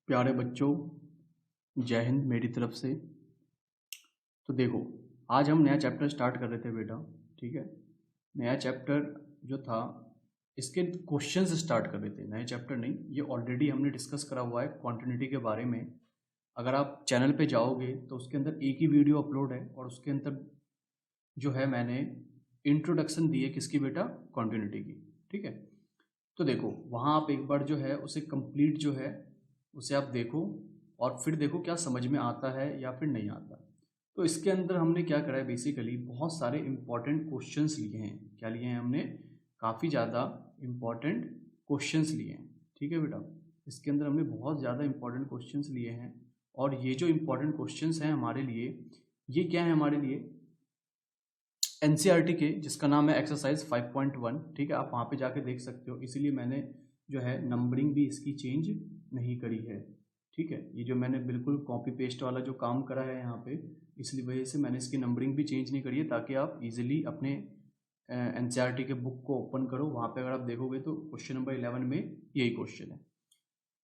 प्यारे बच्चों, जय हिंद मेरी तरफ से। तो देखो, आज हम नया चैप्टर स्टार्ट कर रहे थे बेटा। ठीक है, नया चैप्टर जो था इसके क्वेश्चंस स्टार्ट कर रहे थे। नया चैप्टर नहीं, ये ऑलरेडी हमने डिस्कस करा हुआ है क्वांटिटी के बारे में। अगर आप चैनल पे जाओगे तो उसके अंदर एक ही वीडियो अपलोड है और उसके अंदर जो है मैंने इंट्रोडक्शन दी है किसकी बेटा, क्वांटिटी की। ठीक है, तो देखो वहाँ आप एक बार जो है उसे कंप्लीट जो है उसे आप देखो और फिर देखो क्या समझ में आता है या फिर नहीं आता। तो इसके अंदर हमने क्या करा है, बेसिकली बहुत सारे इंपॉर्टेंट क्वेश्चंस लिए हैं। क्या लिए हैं हमने? काफ़ी ज़्यादा इंपॉर्टेंट क्वेश्चंस लिए हैं। ठीक है बेटा, इसके अंदर हमने बहुत ज़्यादा इंपॉर्टेंट क्वेश्चंस लिए हैं। और ये जो इंपॉर्टेंट क्वेश्चंस हैं हमारे लिए, ये क्या है हमारे लिए, एनसीईआरटी के, जिसका नाम है एक्सरसाइज 5.1। ठीक है, आप वहाँ पे जाके देख सकते हो। इसीलिए मैंने जो है नंबरिंग भी इसकी चेंज नहीं करी है। ठीक है, ये जो मैंने बिल्कुल कॉपी पेस्ट वाला जो काम करा है यहाँ पे, इसलिए वजह से मैंने इसकी नंबरिंग भी चेंज नहीं करी है, ताकि आप इजीली अपने एनसीईआरटी के बुक को ओपन करो। वहाँ पे अगर आप देखोगे तो क्वेश्चन नंबर 11 में यही क्वेश्चन है।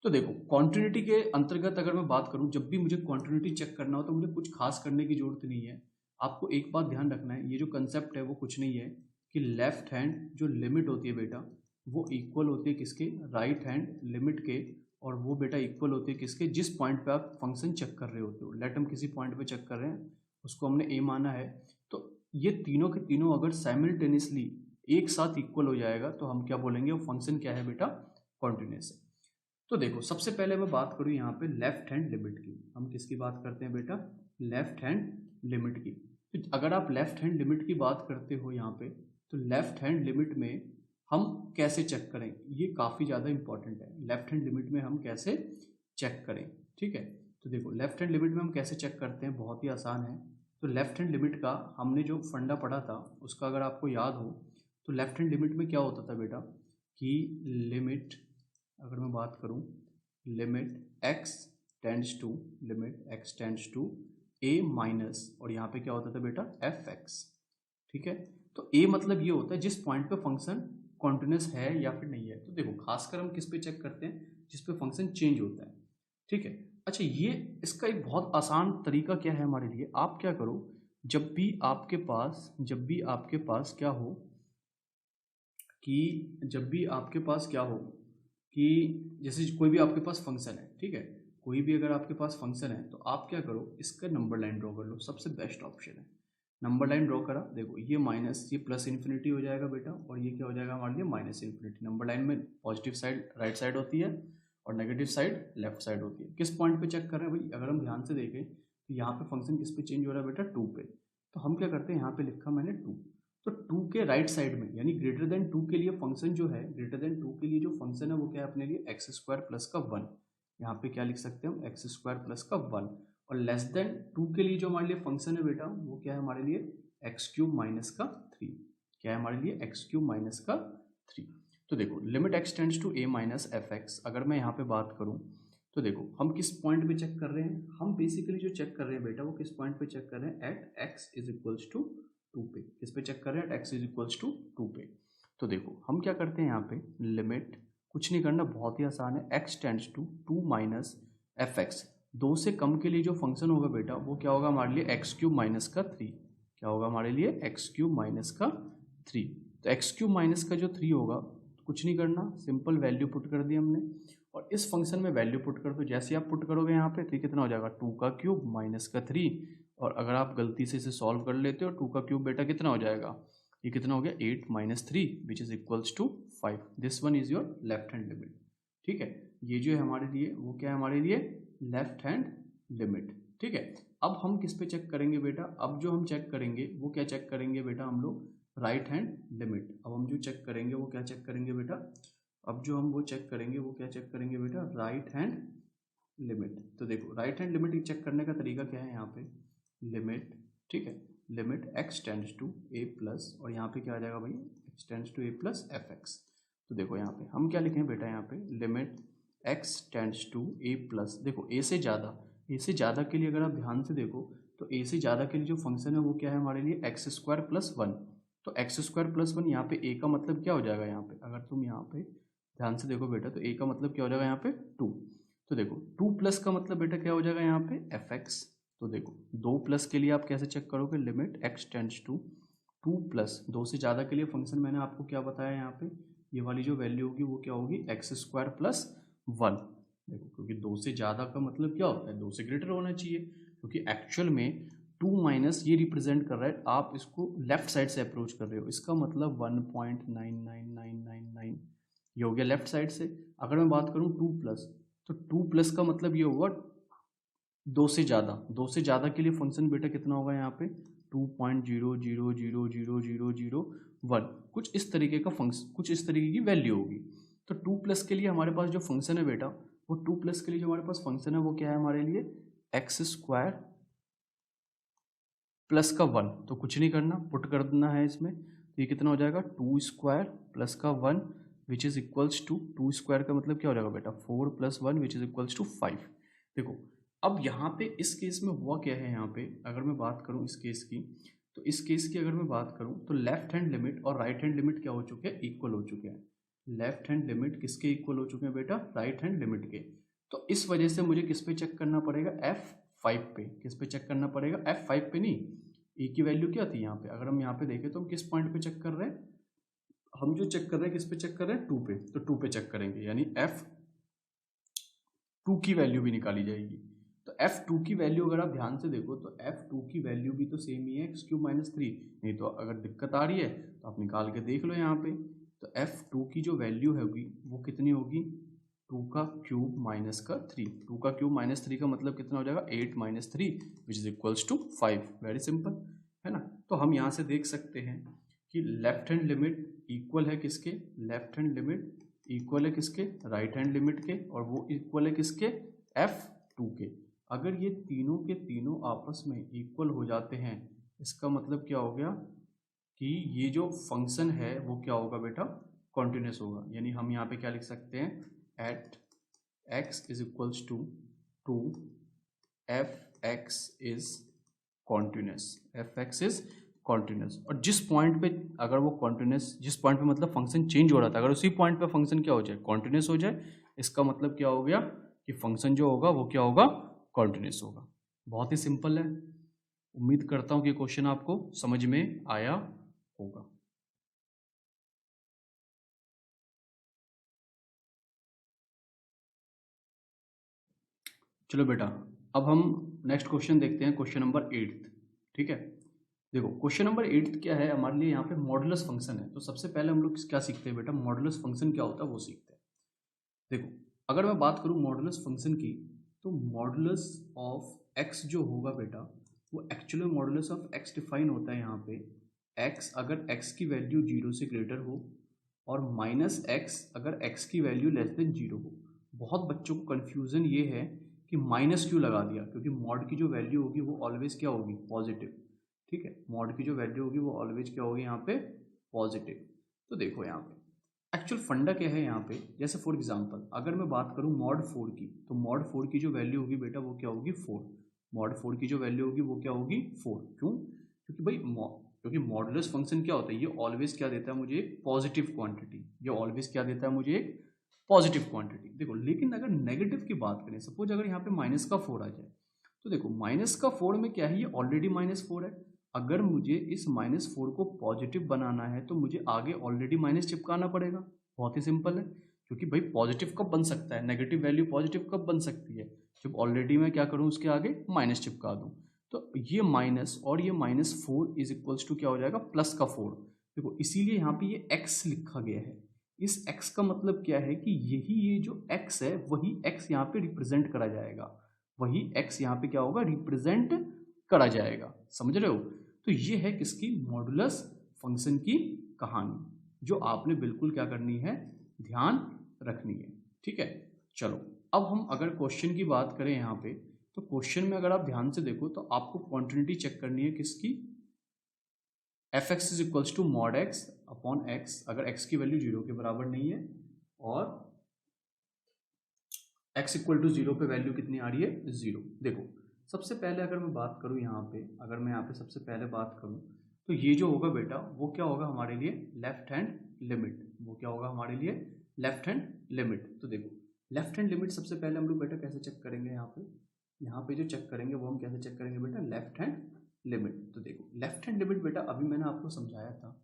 तो देखो, क्वांटिटी के अंतर्गत अगर मैं बात करूं, जब भी मुझे क्वांटिटी चेक करना हो तो मुझे कुछ खास करने की जरूरत नहीं है। आपको एक बात ध्यान रखना है, ये जो कंसेप्ट है वो कुछ नहीं है कि लेफ्ट हैंड जो लिमिट होती है बेटा, वो इक्वल होती है किसके, राइट हैंड लिमिट के। और वो बेटा इक्वल होती है किसके, जिस पॉइंट पे आप फंक्शन चेक कर रहे होते हो। लेट हम किसी पॉइंट पे चेक कर रहे हैं, उसको हमने ए माना है। तो ये तीनों के तीनों अगर साइमल्टेनियसली एक साथ इक्वल हो जाएगा तो हम क्या बोलेंगे, वो फंक्शन क्या है बेटा, कॉन्टिन्यूअस है। तो देखो, सबसे पहले मैं बात करूं यहाँ पे लेफ्ट हैंड लिमिट की। हम किसकी बात करते हैं बेटा, लेफ्ट हैंड लिमिट की। तो अगर आप लेफ्ट हैंड लिमिट की बात करते हो यहाँ पे, तो लेफ्ट हैंड लिमिट में हम कैसे चेक करें, ये काफ़ी ज़्यादा इंपॉर्टेंट है। लेफ्ट हैंड लिमिट में हम कैसे चेक करें, ठीक है। तो देखो, लेफ्ट हैंड लिमिट में हम कैसे चेक करते हैं, बहुत ही आसान है। तो लेफ्ट हैंड लिमिट का हमने जो फंडा पढ़ा था उसका अगर आपको याद हो, तो लेफ्ट हैंड लिमिट में क्या होता था बेटा, कि लिमिट, अगर मैं बात करूं, limit x tends to, limit x tends to A minus, और यहाँ पे क्या होता था बेटा, एफ एक्स। ठीक है, तो ए मतलब ये होता है जिस पॉइंट पे फंक्शन कॉन्टिन्यूस है या फिर नहीं है। तो देखो, खासकर हम किस पे चेक करते हैं, जिस पे फंक्शन चेंज होता है। ठीक है, अच्छा, ये इसका एक बहुत आसान तरीका क्या है हमारे लिए, आप क्या करो, जब भी आपके पास क्या हो, कि जब भी आपके पास क्या हो, कि जैसे कोई भी आपके पास फंक्शन है, ठीक है, कोई भी अगर आपके पास फंक्शन है तो आप क्या करो, इसका नंबर लाइन ड्रॉ कर लो। सबसे बेस्ट ऑप्शन है नंबर लाइन ड्रॉ करा। देखो, ये माइनस, ये प्लस इन्फिनिटी हो जाएगा बेटा, और ये क्या हो जाएगा हमारे लिए, माइनस इन्फिनिटी। नंबर लाइन में पॉजिटिव साइड राइट साइड होती है और नेगेटिव साइड लेफ्ट साइड होती है। किस पॉइंट पे चेक कर रहे हैं भाई, अगर हम ध्यान से देखें तो यहाँ पे फंक्शन किस पे चेंज हो रहा है बेटा, 2 पे। तो हम क्या करते हैं, यहाँ पे लिखा मैंने 2, तो 2 के राइट साइड में, यानी ग्रेटर देन 2 के लिए फंक्शन जो है, ग्रेटर देन 2 के लिए जो फंक्शन है वो क्या है अपने लिए, एक्स स्क्वायर प्लस का 1। यहाँ पे क्या लिख सकते हैं हम, एक्स स्क्वायर प्लस का 1। और लेस देन 2 के लिए जो हमारे लिए फंक्शन है बेटा, वो क्या है हमारे लिए, एक्स क्यूब माइनस का 3। क्या है हमारे लिए, एक्स क्यूब माइनस का 3। तो देखो, limit x tends to A minus F X, अगर मैं यहाँ पे बात करूँ तो देखो हम किस पॉइंट पे चेक कर रहे हैं, हम बेसिकली जो चेक कर रहे हैं बेटा, वो किस पॉइंट पे चेक कर रहे हैं, at x is equals to 2 पे। किस पे चेक कर रहे हैं, एक्स इज इक्वल्स टू 2 पे। तो देखो हम क्या करते हैं यहाँ पे, लिमिट कुछ नहीं करना, बहुत ही आसान है, X tends to 2 minus F X. 2 से कम के लिए जो फंक्शन होगा बेटा, वो क्या होगा हमारे लिए, एक्स क्यूब माइनस का 3। क्या होगा हमारे लिए, एक्स क्यूब माइनस का 3। तो एक्स क्यूब माइनस का जो 3 होगा, कुछ नहीं करना, सिंपल वैल्यू पुट कर दी हमने। और इस फंक्शन में वैल्यू पुट कर दो, जैसे आप पुट करोगे यहाँ पे, तो कितना हो जाएगा, 2 का क्यूब माइनस का 3। और अगर आप गलती से इसे सॉल्व कर लेते हो, 2 का क्यूब बेटा कितना हो जाएगा, ये कितना हो गया, 8 minus 3 which is equals to 5। This one is your left hand limit. ठीक है, ये जो है हमारे लिए, वो क्या है हमारे लिए, लेफ्ट हैंड लिमिट। ठीक है, अब हम किस पे चेक करेंगे बेटा, अब जो हम चेक करेंगे वो क्या चेक करेंगे बेटा, हम लोग राइट हैंड लिमिट। अब हम जो चेक करेंगे वो क्या चेक करेंगे बेटा, अब जो हम वो चेक करेंगे वो क्या चेक करेंगे बेटा, राइट हैंड लिमिट। तो देखो, राइट हैंड लिमिट चेक करने का तरीका क्या है, यहाँ पे लिमिट, ठीक है, limit x tends to a plus, और यहाँ पे क्या आ जाएगा भाई, x tends to a plus f x. तो देखो यहाँ पे हम क्या लिखें बेटा, यहाँ पे limit x tends to a plus, देखो ए से ज़्यादा, ए से ज़्यादा के लिए अगर आप ध्यान से देखो तो ए से ज़्यादा के लिए जो फंक्शन है वो क्या है हमारे लिए, एक्स स्क्वायर प्लस 1। तो एक्स स्क्वायर प्लस 1, यहाँ पे ए का मतलब क्या हो जाएगा, यहाँ पे अगर तुम यहाँ पे ध्यान से देखो बेटा, तो ए का मतलब क्या हो जाएगा यहाँ पे 2। तो देखो 2 प्लस का मतलब बेटा क्या हो जाएगा यहाँ पे fx। तो देखो 2 प्लस के लिए आप कैसे चेक करोगे, limit x tends to 2 plus 2 से ज़्यादा के लिए फंक्शन मैंने आपको क्या बताया यहाँ पे, ये वाली जो वैल्यू होगी वो क्या होगी एक्स स्क्वायर प्लस 1। देखो क्योंकि 2 से ज़्यादा का मतलब क्या होता है, 2 से ग्रेटर होना चाहिए, क्योंकि एक्चुअल में 2 माइनस ये रिप्रेजेंट कर रहा है, आप इसको लेफ्ट साइड से अप्रोच कर रहे हो, इसका मतलब 1.99999 ये हो गया लेफ्ट साइड से। अगर मैं बात करूँ 2 प्लस, तो 2 प्लस का मतलब ये होगा 2 से ज़्यादा, 2 से ज़्यादा के लिए फंक्शन बेटा कितना होगा यहाँ पे 2.0000001, कुछ इस तरीके का फंक्शन, कुछ इस तरीके की वैल्यू होगी। तो 2 प्लस के लिए हमारे पास जो फंक्शन है बेटा, वो 2 प्लस के लिए जो हमारे पास फंक्शन है वो क्या है हमारे लिए, एक्स स्क्वायर प्लस का 1। तो कुछ नहीं करना, पुट कर देना है इसमें, तो ये कितना हो जाएगा 2 स्क्वायर प्लस का 1 which is equals to 2 square का मतलब क्या हो जाएगा बेटा 4 plus 1 which is equals to 5। देखो अब यहाँ पे इस केस में हुआ क्या है, यहाँ पे अगर मैं बात करूँ इस केस की, तो इस केस की अगर मैं बात करूँ तो लेफ्ट हैंड लिमिट और राइट हैंड लिमिट क्या हो चुके हैं, इक्वल हो चुके हैं। लेफ्ट हैंड लिमिट किसके इक्वल हो चुके हैं बेटा, राइट हैंड लिमिट के। तो इस वजह से मुझे किस पे चेक करना पड़ेगा, F5 पे। किस पे चेक करना पड़ेगा, F5 पे नहीं, e की वैल्यू क्या थी यहाँ पे, अगर हम यहाँ पे देखें तो हम किस पॉइंट पे चेक कर रहे हैं, हम जो चेक कर रहे हैं किस पे चेक कर रहे हैं, 2 पे। तो 2 पे चेक करेंगे, यानी F2 की वैल्यू भी निकाली जाएगी। तो F2 की वैल्यू अगर आप ध्यान से देखो तो F2 की वैल्यू भी तो सेम ही है x³ माइनस 3। नहीं तो अगर दिक्कत आ रही है तो आप निकाल के देख लो यहाँ पे। तो F2 की जो वैल्यू होगी वो कितनी होगी, 2 का क्यूब माइनस का 3। 2 का क्यूब माइनस 3 का मतलब कितना हो जाएगा 8 minus 3 which is equals to 5। Very simple है ना। तो हम यहाँ से देख सकते हैं कि लेफ्ट हैंड लिमिट इक्वल है किसके, लेफ्ट हैंड लिमिट इक्वल है किसके, राइट हैंड लिमिट के, और वो इक्वल है किसके, F2 के। अगर ये तीनों के तीनों आपस में इक्वल हो जाते हैं, इसका मतलब क्या हो गया कि ये जो फंक्शन है वो क्या होगा बेटा, कॉन्टिन्यूस होगा। यानी हम यहाँ पे क्या लिख सकते हैं, at x is equals to f(x) is continuous, f(x) is continuous. और जिस पॉइंट पे अगर वो कॉन्टिन्यूस, जिस पॉइंट पे मतलब फंक्शन चेंज हो रहा था, अगर उसी पॉइंट पे फंक्शन क्या हो जाए, कॉन्टिन्यूस हो जाए, इसका मतलब क्या हो गया कि फंक्शन जो होगा वो क्या होगा, कॉन्टिन्यूस होगा। बहुत ही सिंपल है। उम्मीद करता हूँ कि क्वेश्चन आपको समझ में आया होगा। चलो बेटा, अब हम नेक्स्ट क्वेश्चन देखते हैं, क्वेश्चन नंबर 8। ठीक है, देखो क्वेश्चन नंबर 8 क्या है हमारे लिए, यहाँ पे मॉडुलस फंक्शन है। तो सबसे पहले हम लोग क्या सीखते हैं बेटा, मॉडुलस फंक्शन क्या होता है वो सीखते हैं। देखो अगर मैं बात करूँ मॉडुलस फंक्शन की, तो मॉडुलस ऑफ एक्स जो होगा बेटा, वो actually modulus of x define होता है यहाँ पे एक्स अगर एक्स की वैल्यू 0 से ग्रेटर हो, और माइनस एक्स अगर एक्स की वैल्यू लेस देन 0 हो। बहुत बच्चों को कन्फ्यूज़न ये है कि माइनस क्यों लगा दिया, क्योंकि मॉड की जो वैल्यू होगी वो ऑलवेज क्या होगी, पॉजिटिव। ठीक है, मॉड की जो वैल्यू होगी वो ऑलवेज क्या होगी यहाँ पे, पॉजिटिव। तो देखो यहाँ पे एक्चुअल फंडा क्या है यहाँ पे, जैसे फॉर एग्जांपल अगर मैं बात करूँ मॉड 4 की, तो मॉड 4 की जो वैल्यू होगी बेटा वो क्या होगी 4। मॉड 4 की जो वैल्यू होगी वो क्या होगी 4। क्यों, क्योंकि भाई क्योंकि मॉडुलस फंक्शन क्या होता है, ये ऑलवेज क्या देता है मुझे, एक पॉजिटिव क्वांटिटी। ये ऑलवेज क्या देता है मुझे, एक पॉजिटिव क्वांटिटी। देखो लेकिन अगर नेगेटिव की बात करें, सपोज अगर यहाँ पे माइनस का 4 आ जाए, तो देखो माइनस का 4 में क्या है, ये ऑलरेडी -4 है। अगर मुझे इस -4 को पॉजिटिव बनाना है तो मुझे आगे ऑलरेडी माइनस चिपकाना पड़ेगा। बहुत ही सिंपल है, क्योंकि भाई पॉजिटिव कब बन सकता है, नेगेटिव वैल्यू पॉजिटिव कब बन सकती है, जब ऑलरेडी मैं क्या करूँ उसके आगे माइनस चिपका दूँ। तो ये माइनस और ये -4 इज इक्वल्स टू क्या हो जाएगा, +4। देखो इसीलिए यहाँ पे ये x लिखा गया है। इस x का मतलब क्या है कि यही ये जो x है वही x यहाँ पे रिप्रेजेंट करा जाएगा, वही x यहाँ पे क्या होगा, रिप्रेजेंट करा जाएगा। समझ रहे हो। तो ये है किसकी, मॉडुलस फंक्शन की कहानी, जो आपने बिल्कुल क्या करनी है, ध्यान रखनी है। ठीक है, चलो अब हम अगर क्वेश्चन की बात करें यहाँ पे, तो क्वेश्चन में अगर आप ध्यान से देखो तो आपको क्वांटिटी चेक करनी है किसकी, f(x) is equals to mod x upon x, अगर x की वैल्यू 0 के बराबर नहीं है, और x इक्वल टू 0 पे वैल्यू कितनी आ रही है, 0। देखो सबसे पहले अगर मैं बात करूँ यहाँ पे, अगर मैं यहाँ पे सबसे पहले बात करूँ, तो ये जो होगा बेटा वो क्या होगा हमारे लिए, लेफ्ट हैंड लिमिट। वो क्या होगा हमारे लिए, लेफ्ट हैंड लिमिट। तो देखो लेफ्ट हैंड लिमिट सबसे पहले हम लोग बेटा कैसे चेक करेंगे, यहाँ पे जो चेक करेंगे वो हम कैसे चेक करेंगे बेटा, लेफ्ट हैंड लिमिट। तो देखो लेफ्ट हैंड लिमिट बेटा अभी मैंने आपको समझाया था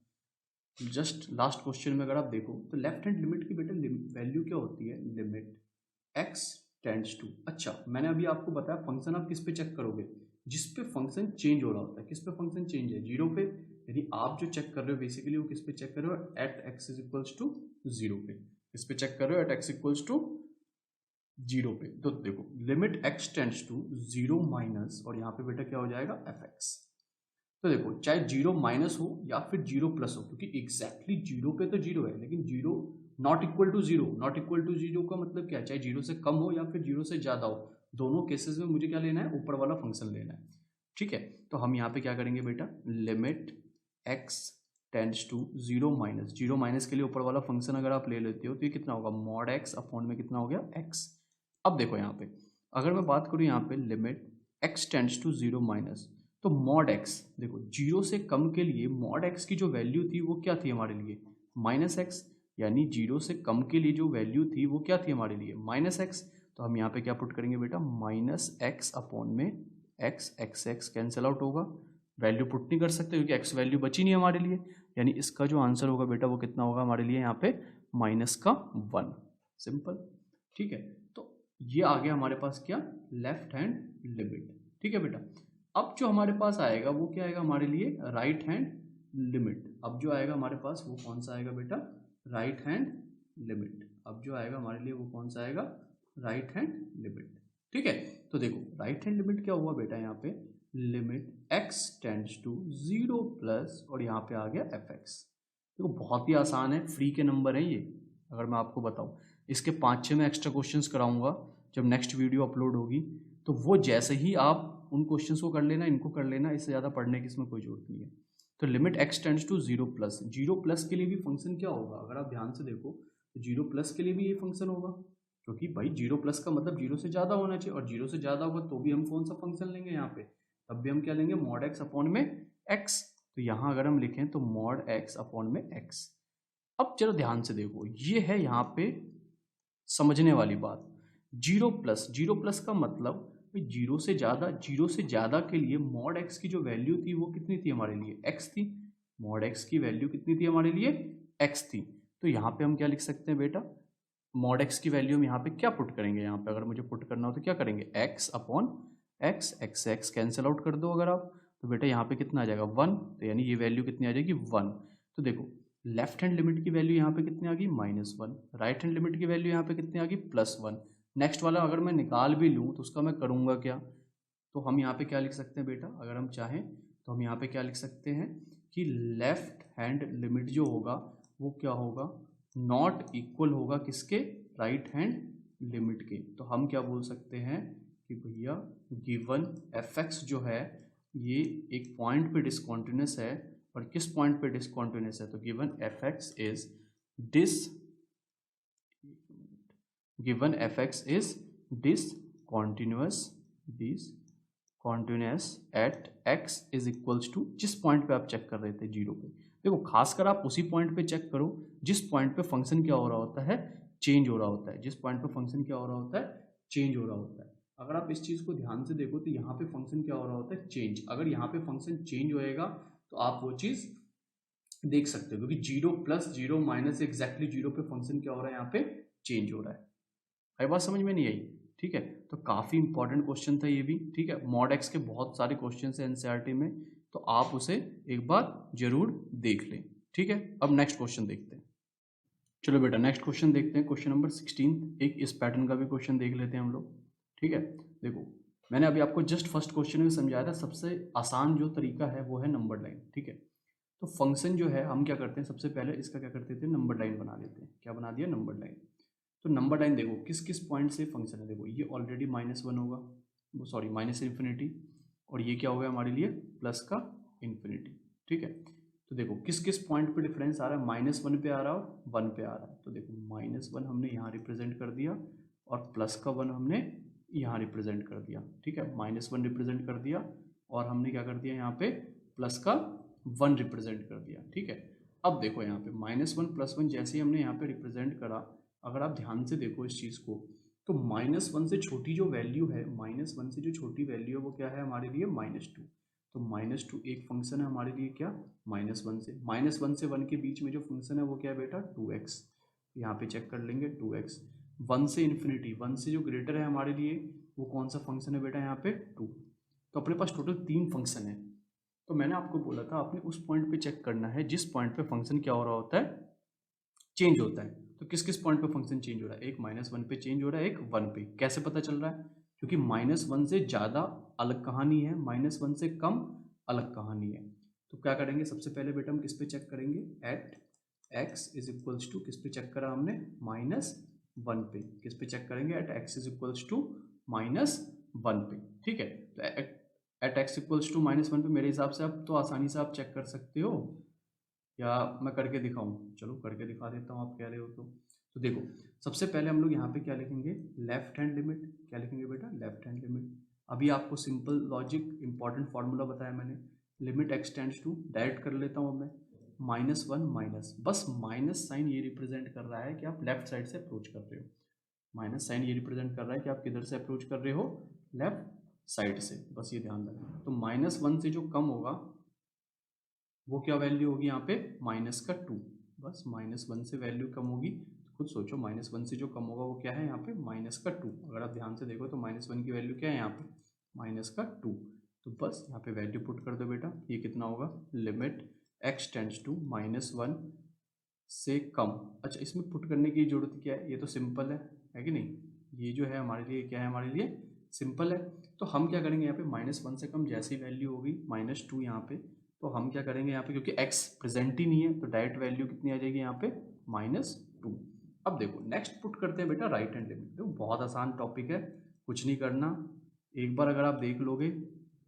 जस्ट लास्ट क्वेश्चन में, अगर आप देखो तो लेफ्ट हैंड लिमिट की बेटा वैल्यू क्या होती है, लिमिट x टेंड्स टू। अच्छा मैंने अभी आपको बताया फंक्शन आप किस पे चेक करोगे, जिस पे फंक्शन चेंज हो रहा होता है। किस पे फंक्शन चेंज है, जीरो पे। यानी आप जो चेक कर रहे हो बेसिकली वो किस पे चेक कर रहे हो, at x is equals to zero पे। किस पे चेक कर रहे हो, at x equals to zero पे। तो देखो limit x tends to zero minus, और यहाँ पे बेटा क्या हो जाएगा, एफ एक्स। तो देखो चाहे जीरो माइनस हो या फिर जीरो प्लस हो, क्योंकि एग्जैक्टली जीरो पे तो जीरो है, लेकिन zero not equal to zero, not equal to zero का मतलब क्या है, चाहे जीरो से कम हो या फिर जीरो से ज्यादा हो, दोनों केसेस में मुझे क्या लेना है, ऊपर वाला फंक्शन लेना है। ठीक है, तो हम यहाँ पे क्या करेंगे बेटा, limit x tends to zero minus, zero minus के लिए ऊपर वाला फंक्शन अगर आप ले लेते हो तो ये कितना होगा, मॉड x अपॉन में कितना हो गया, x। अब देखो यहाँ पे अगर मैं बात करूँ यहाँ पे limit x tends to zero minus, तो मॉड x देखो जीरो से कम के लिए मॉड x की जो वैल्यू थी वो क्या थी हमारे लिए, माइनस एक्स। यानी जीरो से कम के लिए जो वैल्यू थी वो क्या थी हमारे लिए, माइनस एक्स। तो हम यहाँ पे क्या पुट करेंगे बेटा, माइनस एक्स अपॉन में x, x x cancel out होगा, वैल्यू पुट नहीं कर सकते क्योंकि एक्स वैल्यू बची नहीं हमारे लिए। यानी इसका जो आंसर होगा बेटा वो कितना होगा हमारे लिए यहाँ पे, माइनस का वन। सिंपल। ठीक है, तो ये आ गया हमारे पास क्या, लेफ्ट हैंड लिमिट। ठीक है बेटा, अब जो हमारे पास आएगा वो क्या आएगा हमारे लिए, राइट हैंड लिमिट। अब जो आएगा हमारे पास वो कौन सा आएगा बेटा, राइट हैंड लिमिट। अब जो आएगा हमारे लिए वो कौन सा आएगा, राइट हैंड लिमिट। ठीक है, तो देखो राइट हैंड लिमिट क्या हुआ बेटा, यहाँ पे limit x tends to zero plus, और यहाँ पे आ गया एफ एक्स। देखो बहुत ही आसान है, फ्री के नंबर है ये। अगर मैं आपको बताऊं इसके 5-6 में एक्स्ट्रा क्वेश्चंस कराऊंगा जब नेक्स्ट वीडियो अपलोड होगी, तो वो जैसे ही आप उन क्वेश्चंस को कर लेना, इनको कर लेना, इससे ज़्यादा पढ़ने की इसमें कोई जरूरत नहीं है। तो limit x tends to zero plus, zero plus के लिए भी फंक्शन क्या होगा, अगर आप ध्यान से देखो तो जीरो प्लस के लिए भी ये फंक्शन होगा, क्योंकि भाई जीरो प्लस का मतलब जीरो से ज़्यादा होना चाहिए, और जीरो से ज़्यादा होगा तो भी हम कौन सा फंक्शन लेंगे यहाँ पे, तब भी हम क्या लेंगे, मॉड x अपॉन में x। तो यहाँ अगर हम लिखें तो मॉड x अपॉन में x। अब जरा ध्यान से देखो, ये है यहाँ पे समझने वाली बात, जीरो प्लस, जीरो प्लस का मतलब जीरो से ज़्यादा, जीरो से ज़्यादा के लिए मॉड x की जो वैल्यू थी वो कितनी थी हमारे लिए, x थी। मॉड x की वैल्यू कितनी थी हमारे लिए, x थी। तो यहाँ पे हम क्या लिख सकते हैं बेटा, मॉड x की वैल्यू हम यहाँ पे क्या पुट करेंगे, यहाँ पे अगर मुझे पुट करना हो तो क्या करेंगे, x upon x, x x cancel out कर दो अगर आप, तो बेटा यहाँ पे कितना आ जाएगा, वन। तो यानी ये वैल्यू कितनी आ जाएगी, वन। तो देखो लेफ्ट हैंड लिमिट की वैल्यू यहाँ पे कितनी आ गई, minus one. Right hand limit की वैल्यू यहाँ पे कितनी आ गई, प्लस वन। नेक्स्ट वाला अगर मैं निकाल भी लूँ तो उसका मैं करूँगा क्या, तो हम यहाँ पे क्या लिख सकते हैं बेटा, अगर हम चाहें तो हम यहाँ पे क्या लिख सकते हैं कि लेफ्ट हैंड लिमिट जो होगा वो क्या होगा, नॉट इक्वल होगा किसके, राइट हैंड लिमिट के। तो हम क्या बोल सकते हैं कि भैया गिवन एफ एक्स जो है ये एक पॉइंट पे डिसकॉन्टिन्यूस है, और किस पॉइंट पे डिसकॉन्टिन्यूस है, तो given f x is discontinuous at x is equals to, जिस पॉइंट पे आप चेक कर रहे थे जीरो पे। देखो खासकर आप उसी पॉइंट पे चेक करो जिस पॉइंट पे फंक्शन क्या हो रहा होता है, चेंज हो रहा होता है। जिस पॉइंट पे फंक्शन क्या हो रहा होता है, चेंज हो रहा होता है। अगर आप इस चीज को ध्यान से देखो तो यहाँ पे फंक्शन क्या हो रहा होता है, चेंज। अगर यहाँ पे फंक्शन चेंज होएगा तो आप वो चीज देख सकते हो, क्योंकि zero plus zero minus exactly zero पे फंक्शन क्या हो रहा है, यहाँ पे चेंज हो रहा है। आई बात समझ में नहीं आई, ठीक है। तो काफी इंपॉर्टेंट क्वेश्चन था ये भी, ठीक है। मॉड एक्स के बहुत सारे क्वेश्चन है एनसीईआरटी में, तो आप उसे एक बार जरूर देख लें, ठीक है। अब नेक्स्ट क्वेश्चन देखते हैं। चलो बेटा नेक्स्ट क्वेश्चन देखते हैं, क्वेश्चन नंबर 16। एक इस पैटर्न का भी क्वेश्चन देख लेते हैं हम लोग, ठीक है। देखो मैंने अभी आपको जस्ट फर्स्ट क्वेश्चन में समझाया था, सबसे आसान जो तरीका है वो है नंबर लाइन, ठीक है। तो फंक्शन जो है हम क्या करते हैं, सबसे पहले इसका क्या करते थे, नंबर लाइन बना लेते हैं। क्या बना दिया, नंबर लाइन। तो नंबर लाइन देखो किस किस पॉइंट से फंक्शन है, देखो ये ऑलरेडी माइनस वन होगा, वो सॉरी माइनस इन्फिनिटी, और ये क्या होगा हमारे लिए, प्लस का इन्फिनिटी, ठीक है। तो देखो किस किस पॉइंट पे डिफरेंस आ रहा है, माइनस वन पे आ रहा हो, वन पे आ रहा है। तो देखो माइनस वन हमने यहाँ रिप्रेजेंट कर दिया, और प्लस का वन हमने यहाँ रिप्रेजेंट कर दिया, ठीक है। माइनस वन रिप्रेजेंट कर दिया, और हमने क्या कर दिया यहाँ पे, प्लस का वन रिप्रेजेंट कर दिया, ठीक है। अब देखो यहाँ पे माइनस वन प्लस वन जैसे ही हमने यहाँ पे रिप्रेजेंट करा, अगर आप ध्यान से देखो इस चीज़ को, तो -1 से छोटी जो वैल्यू है, -1 से जो छोटी वैल्यू है वो क्या है हमारे लिए -2। तो -2 एक फंक्शन है हमारे लिए क्या, -1 से, -1 से 1 के बीच में जो फंक्शन है वो क्या है बेटा 2x। यहाँ पे चेक कर लेंगे 2x। 1 से इन्फिनिटी, 1 से जो ग्रेटर है हमारे लिए वो कौन सा फंक्शन है बेटा यहाँ पे 2। तो अपने पास टोटल 3 फंक्शन है। तो मैंने आपको बोला था आपने उस पॉइंट पे चेक करना है जिस पॉइंट पे फंक्शन क्या हो रहा होता है, चेंज होता है। तो किस किस पॉइंट पे फंक्शन चेंज हो रहा है, एक -1 पे चेंज हो रहा है, एक 1 पे। कैसे पता चल रहा है, क्योंकि -1 से ज़्यादा अलग कहानी है, -1 से कम अलग कहानी है। तो क्या करेंगे, सबसे पहले बेटा हम किस पे चेक करेंगे, at x is equals to, किस पे चेक करा हमने, -1 पे। किस पे चेक करेंगे, at x is equals to -1 पे। ठीक है, तो एट एक्स इक्वल्स टू -1 पे मेरे हिसाब से आप तो आसानी से आप चेक कर सकते हो, या मैं करके दिखाऊं, चलो करके दिखा देता हूँ आप कह रहे हो तो देखो सबसे पहले हम लोग यहाँ पे क्या लिखेंगे, लेफ्ट हैंड लिमिट। क्या लिखेंगे बेटा, लेफ्ट हैंड लिमिट। अभी आपको सिंपल लॉजिक इंपॉर्टेंट फॉर्मूला बताया मैंने, limit x tends to, direct कर लेता हूँ मैं, -1 माइनस, बस माइनस साइन ये रिप्रेजेंट कर रहा है कि आप लेफ्ट साइड से अप्रोच कर रहे हो। माइनस साइन ये रिप्रेजेंट कर रहा है कि आप किधर से अप्रोच कर रहे हो, लेफ्ट साइड से, बस ये ध्यान रखना। तो -1 से जो कम होगा वो क्या वैल्यू होगी यहाँ पे, -2। बस -1 से वैल्यू कम होगी, तो खुद सोचो -1 से जो कम होगा वो क्या है यहाँ पे, -2। अगर आप ध्यान से देखो तो -1 की वैल्यू क्या है यहाँ पे, -2। तो बस यहाँ पे वैल्यू पुट कर दो बेटा, ये कितना होगा, लिमिट x टेंड्स टू -1 से कम। अच्छा, इसमें पुट करने की जरूरत क्या है, ये तो सिंपल है कि नहीं, ये जो है हमारे लिए क्या है, हमारे लिए सिंपल है। तो हम क्या करेंगे यहाँ पे, -1 से कम जैसी वैल्यू होगी, -2 यहाँ पे, तो हम क्या करेंगे यहाँ पे, क्योंकि x प्रेजेंट ही नहीं है तो डायरेक्ट वैल्यू कितनी आ जाएगी यहाँ पे, -2। अब देखो नेक्स्ट पुट करते हैं बेटा राइट हैंड लिमिट। देखो बहुत आसान टॉपिक है, कुछ नहीं करना, एक बार अगर आप देख लोगे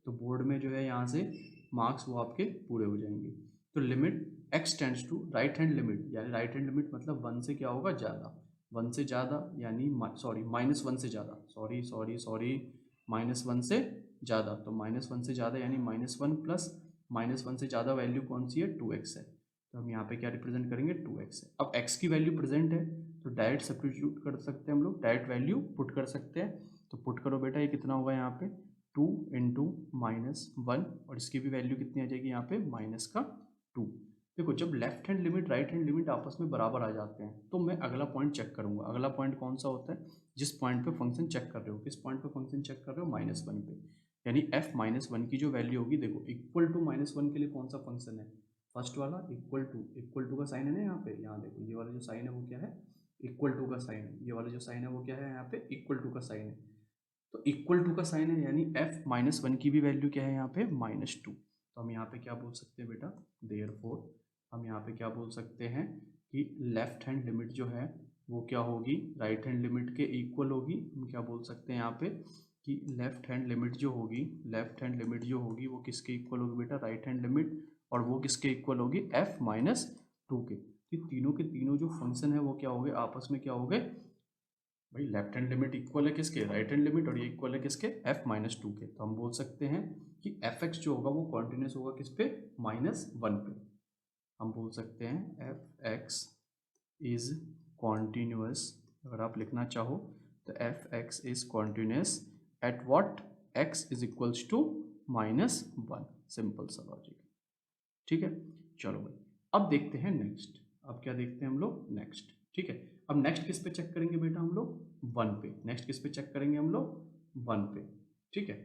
तो बोर्ड में जो है यहाँ से मार्क्स वो आपके पूरे हो जाएंगे। तो limit x tends to, right hand limit, यानी राइट हैंड लिमिट मतलब 1 से क्या होगा, ज़्यादा, 1 से ज़्यादा यानी सॉरी -1 से ज़्यादा, सॉरी -1 से ज़्यादा। तो -1 से ज़्यादा यानी -1 प्लस -1 से ज़्यादा वैल्यू कौन सी है, 2x है। तो हम यहाँ पे क्या रिप्रेजेंट करेंगे, 2x है। अब x की वैल्यू प्रेजेंट है तो डायरेक्ट सब्स्टिट्यूट कर सकते हैं हम लोग, डायरेक्ट वैल्यू पुट कर सकते हैं। तो पुट करो बेटा, ये कितना होगा यहाँ पे, 2 इंटू -1, और इसकी भी वैल्यू कितनी आ जाएगी यहाँ पे, -2। देखो जब left hand limit right hand limit आपस में बराबर आ जाते हैं तो मैं अगला पॉइंट चेक करूंगा। अगला पॉइंट कौन सा होता है, जिस पॉइंट पे फंक्शन चेक कर रहे हो, किस पॉइंट पे फंक्शन चेक कर रहे हो, -1 पे, यानी f -1 की जो वैल्यू होगी, देखो इक्वल टू -1 के लिए कौन सा फंक्शन है, फर्स्ट वाला, इक्वल टू का साइन है ना यहाँ पे, यहाँ देखो ये वाला जो साइन है वो क्या है, इक्वल टू का साइन है, ये वाला जो साइन है वो क्या है यहाँ पे, इक्वल टू का साइन है। तो इक्वल टू का साइन है यानी f -1 की भी वैल्यू क्या है यहाँ पे, -2। तो हम यहाँ पे क्या बोल सकते हैं बेटा, देयरफॉर हम यहाँ पे क्या बोल सकते हैं कि लेफ्ट हैंड लिमिट जो है वो क्या होगी, राइट हैंड लिमिट के इक्वल होगी। हम क्या बोल सकते हैं यहाँ पे कि लेफ्ट हैंड लिमिट जो होगी, लेफ्ट हैंड लिमिट जो होगी वो किसके इक्वल होगी बेटा, राइट हैंड लिमिट, और वो किसके इक्वल होगी, f -2 के। ये तीनों के तीनों जो फंक्शन है वो क्या हो गए, आपस में क्या हो गए भाई, लेफ्ट हैंड लिमिट इक्वल है किसके, राइट हैंड लिमिट, और ये इक्वल है किसके, f -2 के। तो हम बोल सकते हैं कि fx जो होगा वो कॉन्टिन्यूस होगा किस पे, -1 पे। हम बोल सकते हैं fx इज कॉन्टिन्यूस, अगर आप लिखना चाहो तो fx is continuous at what, x is equals to -1। Simple सा लॉजिक, ठीक है। चलो भाई अब देखते हैं नेक्स्ट, अब क्या देखते हैं हम लोग, नेक्स्ट, ठीक है। अब नेक्स्ट किस पे चेक करेंगे बेटा हम लोग, 1 पे। नेक्स्ट किस पे चेक करेंगे हम लोग, 1 पे, ठीक है।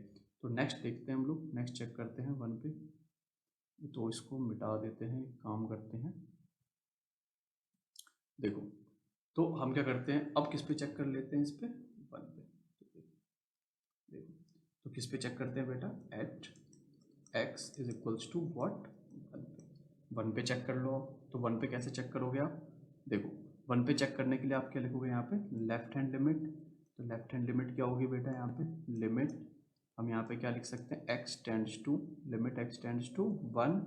तो नेक्स्ट देखते हैं हम लोग, नेक्स्ट चेक करते हैं 1 पे। तो इसको मिटा देते हैं, एक काम करते हैं, देखो तो हम क्या करते हैं, अब किस पे चेक कर लेते हैं, इस पे 1 पे। देखो तो किस पे चेक करते हैं बेटा, at x is equals to what, 1 पे चेक कर लो। तो 1 पे कैसे चेक करोगे आप, देखो 1 पे चेक करने के लिए आप क्या लिखोगे यहाँ पे, लेफ्ट हैंड लिमिट। तो लेफ्ट हैंड लिमिट क्या होगी बेटा यहाँ पे, लिमिट हम यहाँ पे क्या लिख सकते हैं, x tends to, limit x tends to 1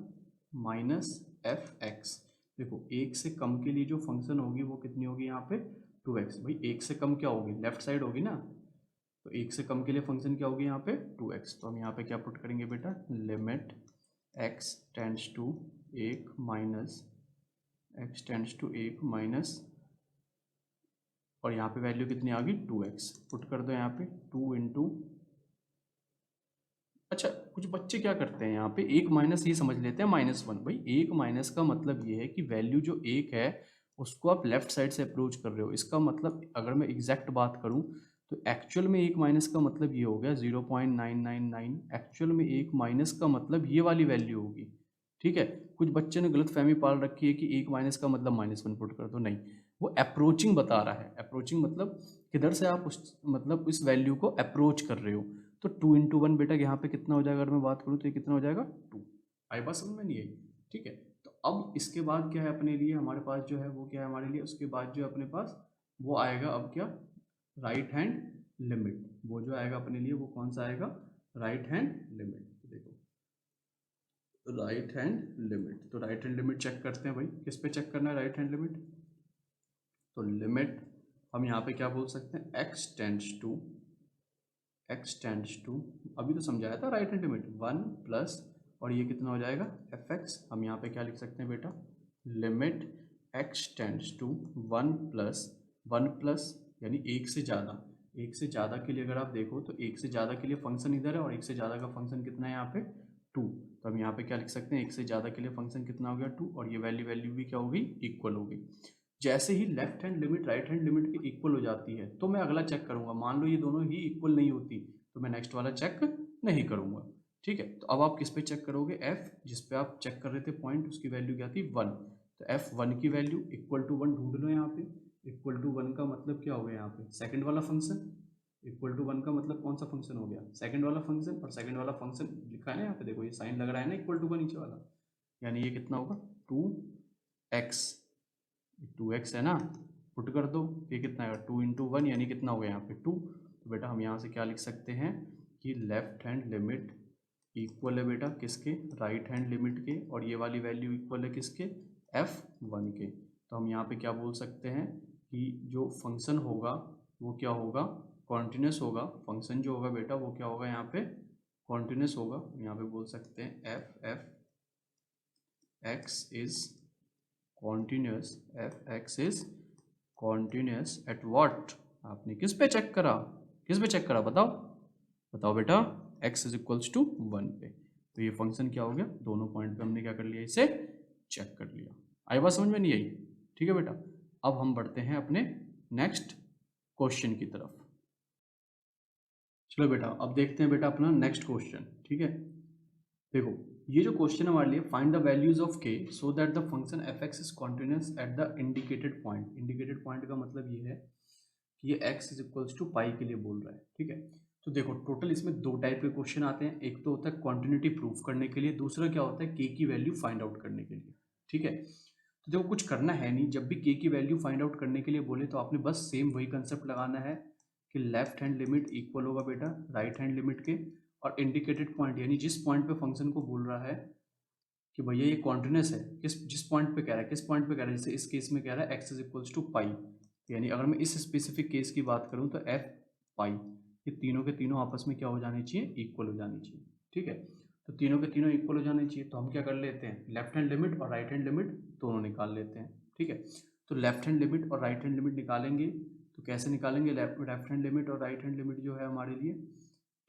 minus F x. देखो एक से कम के लिए जो फंक्शन होगी वो कितनी होगी यहाँ पे, 2x। भाई एक से कम क्या होगी, लेफ्ट साइड होगी ना, तो एक से कम के लिए फंक्शन क्या होगी यहाँ पे, 2x। तो हम यहाँ पे क्या पुट करेंगे बेटा, limit x tends to 1 minus x tends to 1 minus और यहाँ पे वैल्यू कितनी आ गई 2x। पुट कर दो यहाँ पे 2 इंटू, अच्छा कुछ बच्चे क्या करते हैं यहाँ पे एक माइनस ये समझ लेते हैं -1। भाई एक माइनस का मतलब ये है कि वैल्यू जो एक है उसको आप लेफ्ट साइड से अप्रोच कर रहे हो। इसका मतलब अगर मैं एग्जैक्ट बात करूँ तो एक्चुअल में एक माइनस का मतलब ये हो गया 0.999। एक्चुअल में एक माइनस का मतलब ये वाली वैल्यू होगी, ठीक है। कुछ बच्चे ने गलत फहमी पाल रखी है कि एक माइनस का मतलब -1 पुट कर दो, नहीं, वो अप्रोचिंग बता रहा है। अप्रोचिंग मतलब किधर से आप उस मतलब इस वैल्यू को अप्रोच कर रहे हो। तो 2 इंटू 1 बेटा यहाँ पे कितना हो जाएगा, अगर मैं बात करूँ तो ये कितना हो जाएगा 2। आई बात समझ में नहीं आई, ठीक है। तो अब इसके बाद क्या है अपने लिए, हमारे पास जो है वो क्या है हमारे लिए, उसके बाद जो है अपने पास वो आएगा अब क्या, राइट हैंड लिमिट। वो जो आएगा अपने लिए वो कौन सा आएगा, राइट हैंड लिमिट। तो देखो राइट हैंड लिमिट, तो राइट हैंड लिमिट चेक करते हैं भाई, किस पे चेक करना है राइट हैंड लिमिट। तो लिमिट हम यहाँ पे क्या बोल सकते हैं, x टेंड्स टू, अभी तो समझाया था राइट हैंड लिमिट 1 प्लस, और ये कितना हो जाएगा fx। हम यहाँ पे क्या लिख सकते हैं बेटा, limit x tends to 1 plus यानी एक से ज़्यादा। एक से ज़्यादा के लिए अगर आप देखो तो एक से ज़्यादा के लिए फंक्शन इधर है और एक से ज़्यादा का फंक्शन कितना है यहाँ पे 2। तो हम यहाँ पे क्या लिख सकते हैं, एक से ज़्यादा के लिए फंक्शन कितना हो गया 2, और ये वैल्यू भी क्या हो गई, इक्वल हो गई। जैसे ही left hand limit right hand limit के इक्वल हो जाती है तो मैं अगला चेक करूंगा। मान लो ये दोनों ही इक्वल नहीं होती तो मैं नेक्स्ट वाला चेक नहीं करूंगा, ठीक है। तो अब आप किस पे चेक करोगे, f जिस पे आप चेक कर रहे थे पॉइंट, उसकी वैल्यू क्या थी 1। तो f1 की वैल्यू इक्वल टू 1 ढूंढ लो यहाँ पे। इक्वल टू 1 का मतलब क्या हो गया यहाँ पे, सेकंड वाला फंक्शन। इक्वल टू 1 का मतलब कौन सा फंक्शन हो गया, सेकंड वाला फंक्शन। और सेकंड वाला फंक्शन लिखा है ना यहाँ पे, देखो ये साइन लग रहा है ना इक्वल टू का नीचे वाला, यानी ये कितना होगा 2x। 2x है ना, पुट कर दो, ये कितना है 2 इंटू 1 यानी कितना हो गया यहाँ पे 2। तो बेटा हम यहाँ से क्या लिख सकते हैं कि लेफ्ट हैंड लिमिट इक्वल है बेटा किसके, राइट हैंड लिमिट के, और ये वाली वैल्यू इक्वल है किसके, f1 के। तो हम यहाँ पे क्या बोल सकते हैं कि जो फंक्शन होगा वो क्या होगा, कॉन्टिन्यूस होगा। फंक्शन जो होगा बेटा वो क्या होगा यहाँ पे, कॉन्टिन्यूस होगा। यहाँ पे बोल सकते हैं f x is continuous, f(x) is continuous at what. आपने किस पे चेक करा, किस पे चेक करा बताओ, बताओ बेटा, x इज इक्वल्स टू 1 पे। तो ये फंक्शन क्या हो गया, दोनों पॉइंट पे हमने क्या कर लिया, इसे चेक कर लिया। आई बात समझ में नहीं आई, ठीक है बेटा। अब हम बढ़ते हैं अपने नेक्स्ट क्वेश्चन की तरफ। चलो बेटा अब देखते हैं बेटा अपना नेक्स्ट क्वेश्चन, ठीक है। देखो ये जो क्वेश्चन है हमारे लिए, find the values of k so that the function f(x) is continuous at the indicated point. Indicated point का मतलब ये है कि ये x इज इक्वल्स टू पाई के लिए बोल रहा है, ठीक है। तो देखो टोटल इसमें दो टाइप के क्वेश्चन आते हैं, एक तो होता है कॉन्टिन्यूटी प्रूफ करने के लिए, दूसरा क्या होता है k की वैल्यू फाइंड आउट करने के लिए, ठीक है। तो देखो कुछ करना है नहीं, जब भी k की वैल्यू फाइंड आउट करने के लिए बोले तो आपने बस सेम वही कंसेप्ट लगाना है कि लेफ्ट हैंड लिमिट इक्वल होगा बेटा राइट हैंड लिमिट के, और इंडिकेटेड पॉइंट यानी जिस पॉइंट पे फंक्शन को बोल रहा है कि भैया ये कॉन्टिन्यूस है, जिस पॉइंट पे कह रहा है, किस पॉइंट पे कह रहा है, जैसे इस केस में कह रहा है x इज इक्वल्स टू पाई, यानी अगर मैं इस स्पेसिफिक केस की बात करूं तो f पाई, ये तीनों के तीनों आपस में क्या हो जाने चाहिए, इक्वल हो जानी चाहिए, ठीक है। तो तीनों के तीनों इक्वल हो जाने चाहिए, तो हम क्या कर लेते हैं, लेफ्ट हैंड लिमिट और राइट हैंड लिमिट दोनों निकाल लेते हैं, ठीक है। तो लेफ्ट हैंड लिमिट और राइट हैंड लिमिट निकालेंगे तो कैसे निकालेंगे, लेफ्ट हैंड लिमिट और राइट हैंड लिमिट जो है हमारे लिए,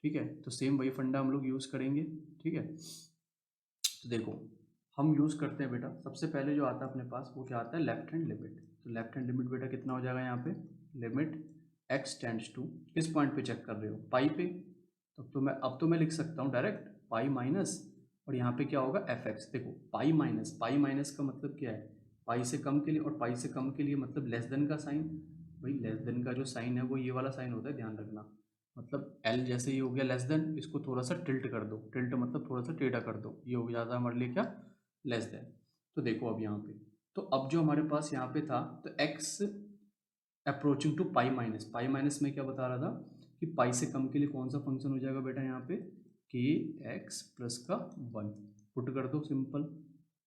ठीक है। तो सेम वही फंडा हम लोग यूज़ करेंगे, ठीक है। तो देखो हम यूज़ करते हैं बेटा, सबसे पहले जो आता है अपने पास वो क्या आता है, लेफ्ट हैंड लिमिट। तो लेफ्ट हैंड लिमिट बेटा कितना हो जाएगा यहाँ पे, लिमिट x टेंड्स टू, किस पॉइंट पे चेक कर रहे हो, पाई पे। अब तो मैं लिख सकता हूँ डायरेक्ट पाई माइनस, और यहाँ पे क्या होगा f(x). देखो पाई माइनस का मतलब क्या है, पाई से कम के लिए, और पाई से कम के लिए मतलब लेस देन का साइन। भाई लेस देन का जो साइन है वो ये वाला साइन होता है, ध्यान रखना। मतलब L जैसे ये हो गया लेस देन, इसको थोड़ा सा टिल्ट कर दो, टिल्ट मतलब थोड़ा सा टेढ़ा कर दो, ये हो जाता है हमारे लिए क्या, लेस देन। तो देखो अब यहाँ पे, तो अब जो हमारे पास यहाँ पे था, तो x approaching to pi minus में क्या बता रहा था कि पाई से कम के लिए कौन सा फंक्शन हो जाएगा बेटा यहाँ पे, के एक्स प्लस का 1। पुट कर दो सिंपल,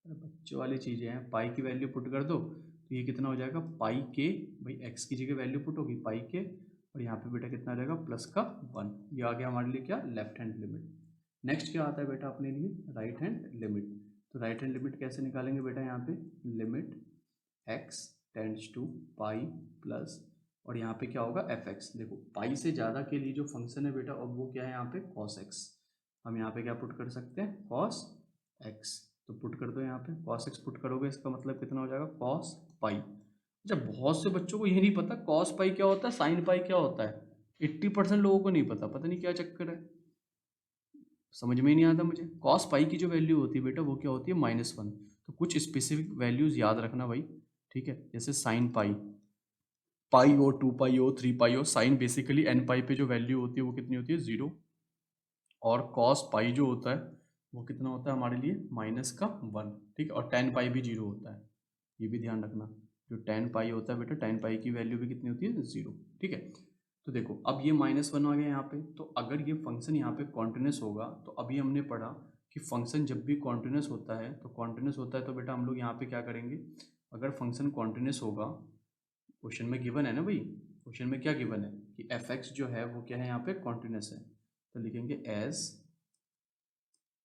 बच्चों वाली चीज़ें हैं, पाई की वैल्यू पुट कर दो तो ये कितना हो जाएगा पाई के, भाई एक्स की जगह वैल्यू पुट होगी पाई के, और यहाँ पे बेटा कितना आ जाएगा प्लस का 1। ये आ गया हमारे लिए क्या, लेफ्ट हैंड लिमिट। नेक्स्ट क्या आता है बेटा अपने लिए, राइट हैंड लिमिट। तो राइट हैंड लिमिट कैसे निकालेंगे बेटा, यहाँ पे limit x tends to pi plus और यहाँ पे क्या होगा fx। देखो पाई से ज़्यादा के लिए जो फंक्शन है बेटा, अब वो क्या है यहाँ पे cos x। हम यहाँ पे क्या पुट कर सकते हैं, cos x। तो पुट कर दो यहाँ पे, cos x पुट करोगे, इसका मतलब कितना हो जाएगा, cos पाई। अच्छा, बहुत से बच्चों को ये नहीं पता cos पाई क्या होता है, sin पाई क्या होता है। 80% लोगों को नहीं पता, पता नहीं क्या चक्कर है, समझ में ही नहीं आता मुझे। कॉस पाई की जो वैल्यू होती है बेटा वो क्या होती है, -1। तो कुछ स्पेसिफिक वैल्यूज याद रखना भाई, ठीक है। जैसे साइन पाई, पाई हो, 2 पाई हो, 3 पाई हो, साइन बेसिकली n पाई पे जो वैल्यू होती है वो कितनी होती है, 0। और कॉस पाई जो होता है वो कितना होता है हमारे लिए, -1, ठीक है। और tan पाई भी 0 होता है, ये भी ध्यान रखना। जो tan पाई होता है बेटा, tan पाई की वैल्यू भी कितनी होती है, 0, ठीक है। तो देखो अब ये -1 आ गया यहाँ पे, तो अगर ये फंक्शन यहाँ पे कॉन्टिन्यूस होगा, तो अभी हमने पढ़ा कि फंक्शन जब भी कॉन्टिन्यूस होता है, तो बेटा हम लोग यहाँ पे क्या करेंगे, अगर फंक्शन कॉन्टिन्यूस होगा, क्वेश्चन में गिवन है ना भाई, क्वेश्चन में क्या गिवन है कि f(x) जो है वो क्या है यहाँ पे, कॉन्टिन्यूस है। तो लिखेंगे as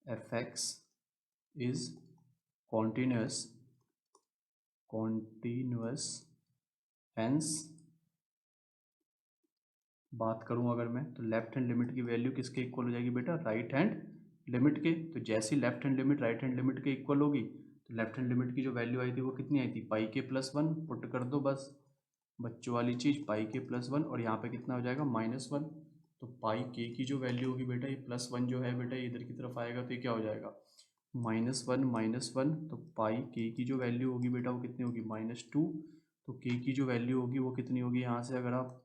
f(x) is continuous, hence बात करूं अगर मैं, तो लेफ्ट हैंड लिमिट की वैल्यू किसके इक्वल हो जाएगी बेटा, राइट हैंड लिमिट के। तो जैसी left hand limit right hand limit के इक्वल होगी, तो लेफ्ट हैंड लिमिट की जो वैल्यू आई थी वो कितनी आई थी, पाई के +1। पुट कर दो बस, बच्चों वाली चीज़, पाई के +1, और यहाँ पे कितना हो जाएगा, -1। तो पाई के की जो वैल्यू होगी बेटा, ये +1 जो है बेटा, ये इधर की तरफ आएगा, तो ये क्या हो जाएगा, -1, तो पाई के की जो वैल्यू होगी बेटा वो कितनी होगी, -2। तो के की जो वैल्यू होगी वो कितनी होगी, यहाँ से अगर आप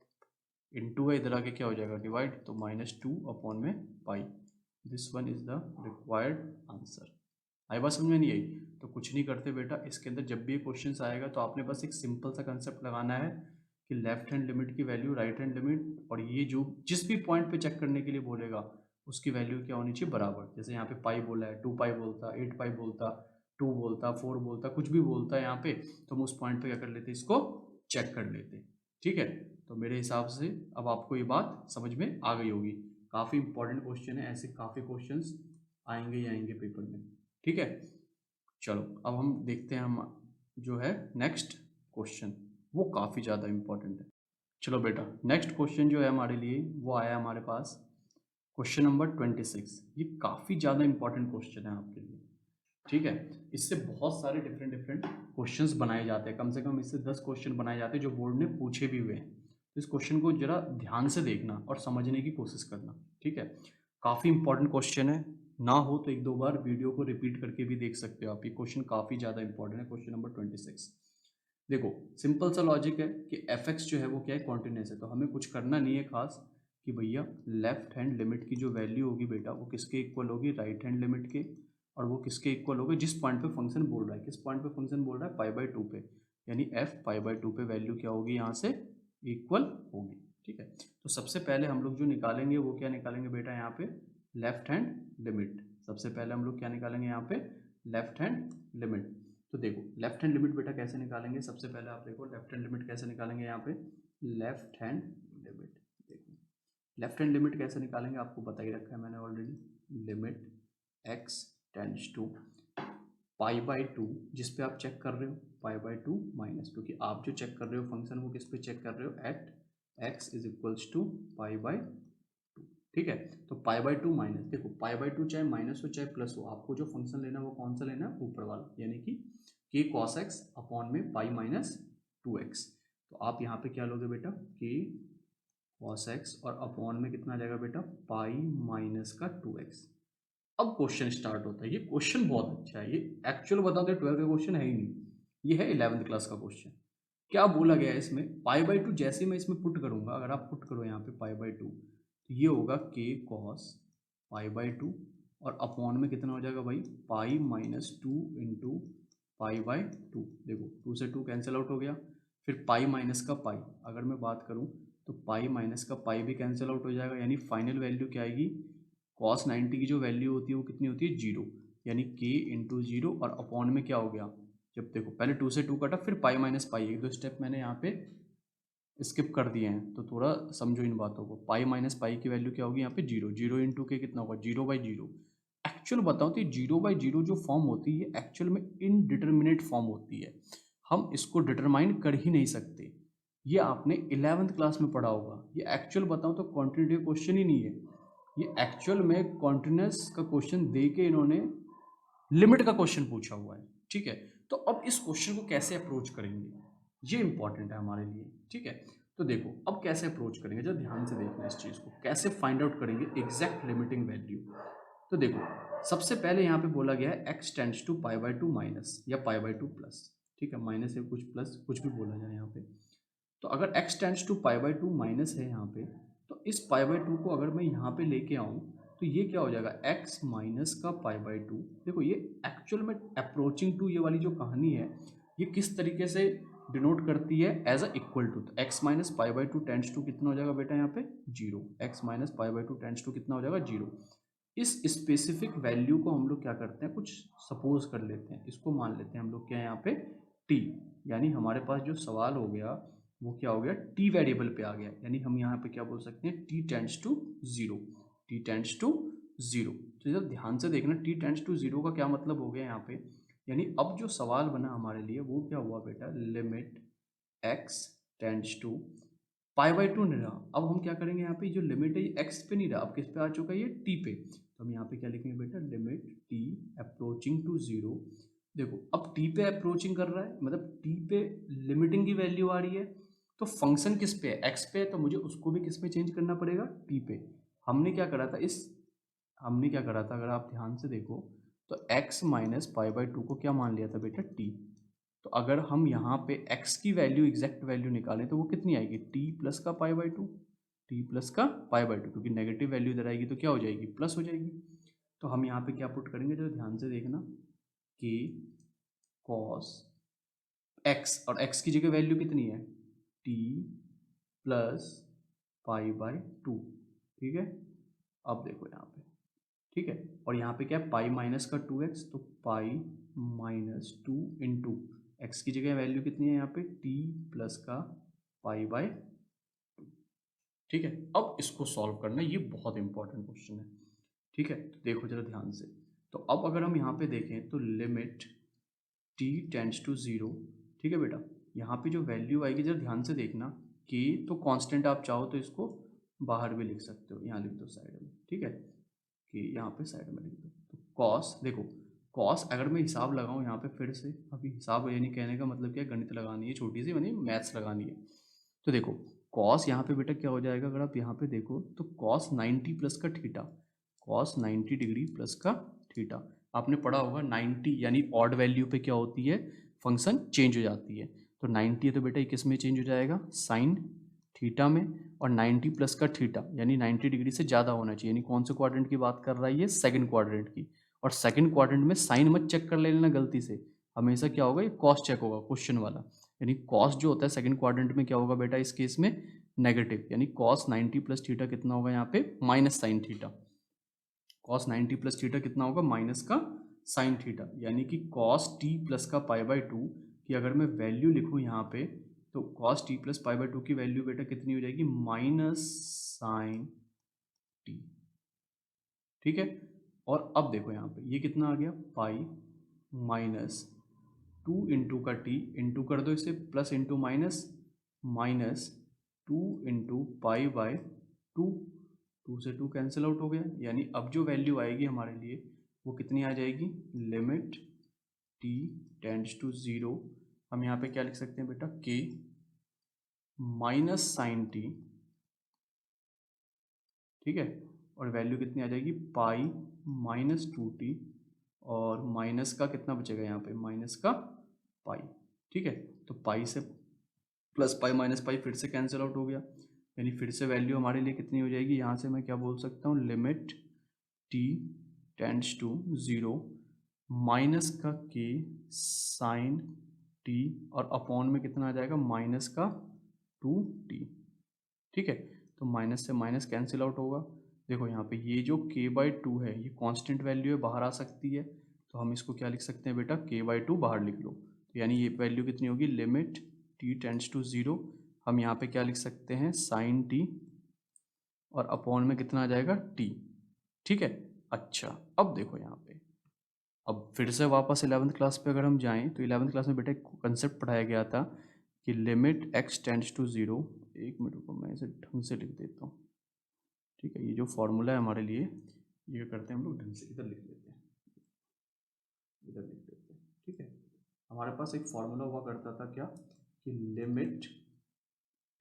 इनटू है, इधर आके क्या हो जाएगा, डिवाइड। तो -2/पाई। This one is the required answer. आई बात समझ में नहीं आई, तो कुछ नहीं करते बेटा, इसके अंदर जब भी क्वेश्चन आएगा तो आपने बस एक सिंपल सा कंसेप्ट लगाना है कि लेफ्ट हैंड लिमिट की वैल्यू राइट हैंड लिमिट, और ये जो जिस भी पॉइंट पे चेक करने के लिए बोलेगा उसकी वैल्यू क्या होनी चाहिए, बराबर। जैसे यहाँ पे पाई बोला है, 2 पाई बोलता, 8 पाई बोलता, 2 बोलता, 4 बोलता, कुछ भी बोलता है यहाँ पे, तो हम उस पॉइंट पे क्या कर लेते, इसको चेक कर लेते, ठीक है। तो मेरे हिसाब से अब आपको ये बात समझ में आ गई होगी। काफ़ी इंपॉर्टेंट क्वेश्चन है, ऐसे काफ़ी क्वेश्चंस आएंगे ही आएंगे पेपर में, ठीक है। चलो अब हम देखते हैं, हम जो है नेक्स्ट क्वेश्चन, वो काफ़ी ज़्यादा इंपॉर्टेंट है। चलो बेटा, नेक्स्ट क्वेश्चन जो है हमारे लिए वो आया हमारे पास, क्वेश्चन नंबर 26। ये काफ़ी ज़्यादा इंपॉर्टेंट क्वेश्चन है आपके लिए, ठीक है। इससे बहुत सारे डिफरेंट डिफरेंट क्वेश्चंस बनाए जाते हैं, कम से कम इससे 10 क्वेश्चन बनाए जाते हैं जो बोर्ड ने पूछे भी हुए हैं। तो इस क्वेश्चन को जरा ध्यान से देखना और समझने की कोशिश करना, ठीक है। काफ़ी इंपॉर्टेंट क्वेश्चन है, ना हो तो एक दो बार वीडियो को रिपीट करके भी देख सकते हो आप। ये क्वेश्चन काफ़ी ज़्यादा इंपॉर्टेंट है, क्वेश्चन नंबर 26। देखो सिंपल सा लॉजिक है कि f(x) जो है वो क्या है, कॉन्टिन्यूस है। तो हमें कुछ करना नहीं है खास, कि भैया लेफ्ट हैंड लिमिट की जो वैल्यू होगी बेटा वो किसके इक्वल होगी, राइट हैंड लिमिट के। और वो किसके इक्वल होगी, जिस पॉइंट पे फंक्शन बोल रहा है, किस पॉइंट पे फंक्शन बोल रहा है, π/2 पे, यानी f π/2 पे वैल्यू क्या होगी, यहाँ से इक्वल होगी, ठीक है। तो सबसे पहले हम लोग जो निकालेंगे वो क्या निकालेंगे बेटा, यहाँ पे लेफ्ट हैंड लिमिट। सबसे पहले हम लोग क्या निकालेंगे यहाँ पे, लेफ्ट हैंड लिमिट। तो देखो लेफ्ट हैंड लिमिट बेटा कैसे निकालेंगे, सबसे पहले आप देखो लेफ्ट हैंड लिमिट कैसे निकालेंगे, यहाँ पे लेफ्ट हैंड लिमिट। देखो लेफ्ट हैंड लिमिट कैसे निकालेंगे, आपको बता ही रखा है मैंने already. Limit x tends to π/2, जिस पे आप चेक कर रहे हो, π/2 माइनस, क्योंकि आप जो चेक कर रहे हो फंक्शन वो किस पे चेक कर रहे हो, at x is equals to π/2, ठीक है। तो π/2 माइनस, देखो π/2 चाहे माइनस हो चाहे प्लस हो, आपको जो फंक्शन लेना है वो कौन सा लेना है, ऊपर वाला, यानी कि k cos x अपॉन में पाई माइनस 2x। तो आप यहाँ पे क्या लोगे बेटा, k cos x और अपॉन में कितना आ जाएगा बेटा, पाई माइनस का 2x। अब क्वेश्चन स्टार्ट होता है, ये क्वेश्चन बहुत अच्छा है, ये एक्चुअल बताओ तो 12 का क्वेश्चन है ही नहीं, ये है 11th क्लास का क्वेश्चन। क्या बोला गया है इसमें, π/2 जैसे मैं इसमें पुट करूंगा, अगर आप पुट करो यहाँ पे π/2, तो ये होगा k cos π/2, और अपॉन में कितना हो जाएगा भाई, पाई माइनस 2 इंटू π/2। देखो 2 से 2 कैंसिल आउट हो गया, फिर पाई माइनस का पाई, अगर मैं बात करूँ तो पाई माइनस का पाई भी कैंसिल आउट हो जाएगा, यानी फाइनल वैल्यू क्या आएगी, cos 90 की जो वैल्यू होती है वो कितनी होती है, 0, यानी k इंटू 0, और अपॉन में क्या हो गया, जब देखो पहले 2 से 2 कटा, फिर पाई माइनस पाई, एक दो स्टेप मैंने यहाँ पे स्किप कर दिए हैं, तो थोड़ा समझो इन बातों को। पाई माइनस पाई की वैल्यू क्या होगी यहाँ पे, 0, 0 इंटू के कितना होगा, 0/0। एक्चुअल बताओ तो 0/0 जो फॉर्म होती है एक्चुअल में इनडिटर्मिनेट फॉर्म होती है, हम इसको डिटरमाइन कर ही नहीं सकते। ये आपने 11th क्लास में पढ़ा होगा। ये एक्चुअल बताऊं तो कॉन्टिन्यूटी क्वेश्चन ही नहीं है, ये एक्चुअल में कॉन्टिन्यूस का क्वेश्चन दे के इन्होंने लिमिट का क्वेश्चन पूछा हुआ है। ठीक है, तो अब इस क्वेश्चन को कैसे अप्रोच करेंगे, ये इंपॉर्टेंट है हमारे लिए। ठीक है, तो देखो अब कैसे अप्रोच करेंगे, जब ध्यान से देखना इस चीज़ को, कैसे फाइंड आउट करेंगे एग्जैक्ट लिमिटिंग वैल्यू। तो देखो सबसे पहले यहाँ पे बोला गया है x tends to pi by two minus या पाई बाई टू प्लस। ठीक है, माइनस है कुछ प्लस कुछ भी बोला जाए यहाँ पे। तो अगर x tends to pi by two minus है यहाँ पे, तो इस पाई बाई टू को अगर मैं यहाँ पे लेके आऊँ तो ये क्या हो जाएगा, x माइनस का पाई बाई टू। देखो ये एक्चुअल में अप्रोचिंग टू ये वाली जो कहानी है, ये किस तरीके से डिनोट करती है एज अ इक्वल टू। तो x minus pi by two tends to कितना हो जाएगा बेटा यहाँ पे, zero. x minus pi by two tends to कितना हो जाएगा, जीरो। इस स्पेसिफिक वैल्यू को हम लोग क्या करते हैं, कुछ सपोज कर लेते हैं, इसको मान लेते हैं हम लोग क्या है यहाँ पे, t। यानी हमारे पास जो सवाल हो गया वो क्या हो गया, t वेरिएबल पे आ गया। यानी हम यहाँ पे क्या बोल सकते हैं, t tends to zero, t tends to zero. तो इधर ध्यान से देखना, t टेंड्स टू जीरो का क्या मतलब हो गया यहाँ पे, यानी अब जो सवाल बना हमारे लिए वो क्या हुआ बेटा, limit x tends to pi by two नहीं रहा। अब हम क्या करेंगे, यहाँ पे जो लिमिट है ये एक्स पे नहीं रहा, अब किस पे आ चुका है, ये टी पे। तो हम यहाँ पे क्या लिखेंगे बेटा, limit t approaching to zero. देखो अब टी पे अप्रोचिंग कर रहा है, मतलब टी पे लिमिटिंग की वैल्यू आ रही है, तो फंक्शन किस पे है, एक्स पे है, तो मुझे उसको भी किस पे चेंज करना पड़ेगा, टी पे। हमने क्या करा था हमने क्या करा था, अगर आप ध्यान से देखो तो x minus pi by to को क्या मान लिया था बेटा, t। तो अगर हम यहाँ पे x की वैल्यू एग्जैक्ट वैल्यू निकालें तो वो कितनी आएगी, t प्लस का पाई बाई टू, टी प्लस का पाई बाई टू, क्योंकि नेगेटिव वैल्यू इधर आएगी तो क्या हो जाएगी, प्लस हो जाएगी। तो हम यहाँ पे क्या पुट करेंगे, जो ध्यान से देखना, कि कॉस x, और x की जगह वैल्यू कितनी है, t plus pi by to. ठीक है, अब देखो यहाँ पे, ठीक है, और यहाँ पे क्या है, पाई माइनस का 2x, तो पाई माइनस टू इंटू एक्स की जगह वैल्यू कितनी है यहाँ पे, t प्लस का पाई बाय टू। ठीक है, अब इसको सॉल्व करना, ये बहुत इंपॉर्टेंट क्वेश्चन है। ठीक है, तो देखो जरा ध्यान से। तो अब अगर हम यहाँ पे देखें तो limit t tends to zero. ठीक है बेटा, यहाँ पे जो वैल्यू आएगी जरा ध्यान से देखना, k तो कांस्टेंट, आप चाहो तो इसको बाहर भी लिख सकते हो, यहाँ लिख दो साइड में। ठीक है, कि यहाँ पे साइड में लिख दो। तो कॉस, देखो कॉस अगर मैं हिसाब लगाऊँ यहाँ पे फिर से, अभी हिसाब यानी कहने का मतलब क्या है, गणित लगानी है छोटी सी, यानी मैथ्स लगानी है। तो देखो कॉस यहाँ पे बेटा क्या हो जाएगा, अगर आप यहाँ पे देखो तो कॉस 90 प्लस का थीटा, कॉस 90 डिग्री प्लस का थीटा। आपने पढ़ा होगा 90 यानी ऑड वैल्यू पे क्या होती है, फंक्शन चेंज हो जाती है। तो 90 है तो बेटा किस में चेंज हो जाएगा, साइन थीटा में। और 90 प्लस का थीटा यानी 90 डिग्री से ज़्यादा होना चाहिए, यानी कौन से क्वाड्रेंट की बात कर रहा है ये, सेकंड क्वाड्रेंट की। और सेकंड क्वाड्रेंट में साइन मत चेक कर लेना गलती से, हमेशा क्या होगा, ये कॉस चेक होगा क्वेश्चन वाला। यानी कॉस जो होता है सेकंड क्वाड्रेंट में क्या होगा बेटा, इस केस में नेगेटिव, यानी कॉस 90 प्लस थीटा कितना होगा यहाँ पे, minus sine theta. Cos 90 plus theta कितना होगा, माइनस का साइन थीटा। यानी कि कॉस टी प्लस का पाई बाई टू की अगर मैं वैल्यू लिखूँ यहाँ पे, तो cos T plus pi by to की वैल्यू बेटा कितनी हो जाएगी, माइनस साइन टी। ठीक है, और अब देखो यहाँ पे ये कितना आ गया, पाई माइनस टू इंटू का टी, इंटू कर दो इसे, plus into minus, minus two into pi by two, two से टू कैंसिल आउट हो गया। यानी अब जो वैल्यू आएगी हमारे लिए वो कितनी आ जाएगी, limit t tends to zero. हम यहाँ पे क्या लिख सकते हैं बेटा, के माइनस साइन टी। ठीक है, और वैल्यू कितनी आ जाएगी, पाई माइनस टू टी, और माइनस का कितना बचेगा यहाँ पे, माइनस का पाई। ठीक है, तो पाई से प्लस पाई माइनस पाई फिर से कैंसिल आउट हो गया, यानी फिर से वैल्यू हमारे लिए कितनी हो जाएगी, यहाँ से मैं क्या बोल सकता हूँ, limit t tends to zero minus का के साइन टी, और अपॉन में कितना आ जाएगा, माइनस का टू टी। ठीक है, तो माइनस से माइनस कैंसिल आउट होगा। देखो यहाँ पे ये जो k बाई टू है ये कांस्टेंट वैल्यू है, बाहर आ सकती है, तो हम इसको क्या लिख सकते हैं बेटा, k बाई टू बाहर लिख लो। तो यानी ये वैल्यू कितनी होगी, limit t tends to zero, हम यहाँ पे क्या लिख सकते हैं, साइन t, और अपॉन में कितना आ जाएगा, t। ठीक है, अच्छा अब देखो यहाँ पे, अब फिर से वापस 11th क्लास पे अगर हम जाएं तो 11th क्लास में बेटा एक कंसेप्ट पढ़ाया गया था कि लिमिट x टेंड्स टू 0, एक मिनट को मैं इसे ढंग से लिख देता हूँ, ठीक है। ये जो फॉर्मूला है हमारे लिए, ये करते हैं हम लोग ढंग से, इधर लिख देते हैं, इधर लिख देते हैं, ठीक है। हमारे पास एक फॉर्मूला हुआ करता था क्या, कि limit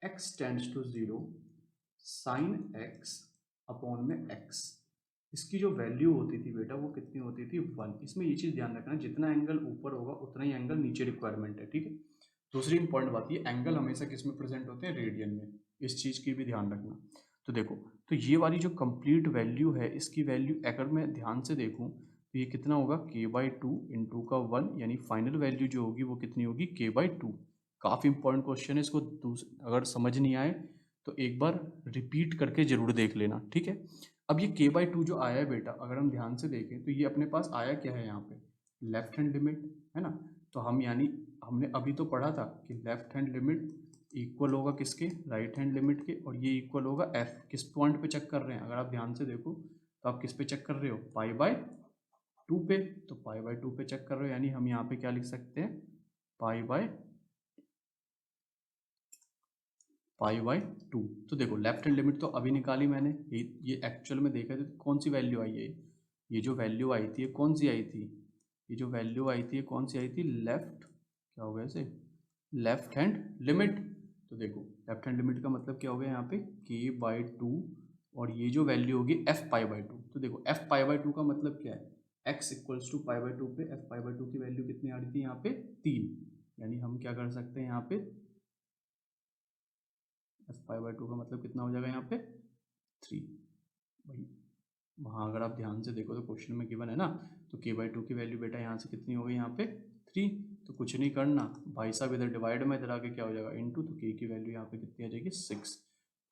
x tends to 0 sine x upon में x, इसकी जो वैल्यू होती थी बेटा वो कितनी होती थी 1। इसमें ये चीज़ ध्यान रखना, जितना एंगल ऊपर होगा उतना ही एंगल नीचे रिक्वायरमेंट है, ठीक है। दूसरी इंपॉर्टेंट बात, ये एंगल हमेशा किस में प्रेजेंट होते हैं, रेडियन में, इस चीज़ की भी ध्यान रखना। तो देखो, तो ये वाली जो कंप्लीट वैल्यू है, इसकी वैल्यू अगर मैं ध्यान से देखूँ तो ये कितना होगा, k/2 इंटू का 1, यानी फाइनल वैल्यू जो होगी वो कितनी होगी, k/2। काफ़ी इंपॉर्टेंट क्वेश्चन है, इसको अगर समझ नहीं आए तो एक बार रिपीट करके जरूर देख लेना, ठीक है। अब ये k/2 जो आया है बेटा, अगर हम ध्यान से देखें तो ये अपने पास आया क्या है, यहाँ पे लेफ्ट हैंड लिमिट है ना। तो हम यानी हमने अभी तो पढ़ा था कि लेफ्ट हैंड लिमिट इक्वल होगा किसके, राइट हैंड लिमिट के, और ये इक्वल होगा f। किस पॉइंट पे चेक कर रहे हैं, अगर आप ध्यान से देखो तो आप किस पे चेक कर रहे हो, π/2 पे। तो π/2 पे चेक कर रहे हो, यानी हम यहाँ पे क्या लिख सकते हैं, π/2। तो देखो लेफ्ट हैंड लिमिट तो अभी निकाली मैंने, ये एक्चुअल में देखा तो कौन सी वैल्यू आई है, ये जो वैल्यू आई थी ये कौन सी आई थी, ये जो वैल्यू आई थी ये कौन सी आई थी, लेफ्ट, क्या हो गया इसे, लेफ्ट हैंड लिमिट। तो देखो लेफ्ट हैंड लिमिट का मतलब क्या हो गया यहाँ पे, k/2, और ये जो वैल्यू होगी f/2। तो देखो f/2 का मतलब क्या है, x इक्वल्स टू π/2 पे f/2 की वैल्यू कितनी आ रही थी यहाँ पे 3, यानी हम क्या कर सकते हैं यहाँ पे, f/2 का मतलब कितना हो जाएगा यहाँ पे 3। भाई वहाँ अगर आप ध्यान से देखो तो क्वेश्चन में गिवन है ना, तो k/2 की वैल्यू बेटा यहाँ से कितनी हो गई यहाँ पे 3। तो कुछ नहीं करना भाई साहब, इधर डिवाइड में इधर आके क्या हो जाएगा इनटू, तो k की वैल्यू यहाँ पे कितनी आ जाएगी 6।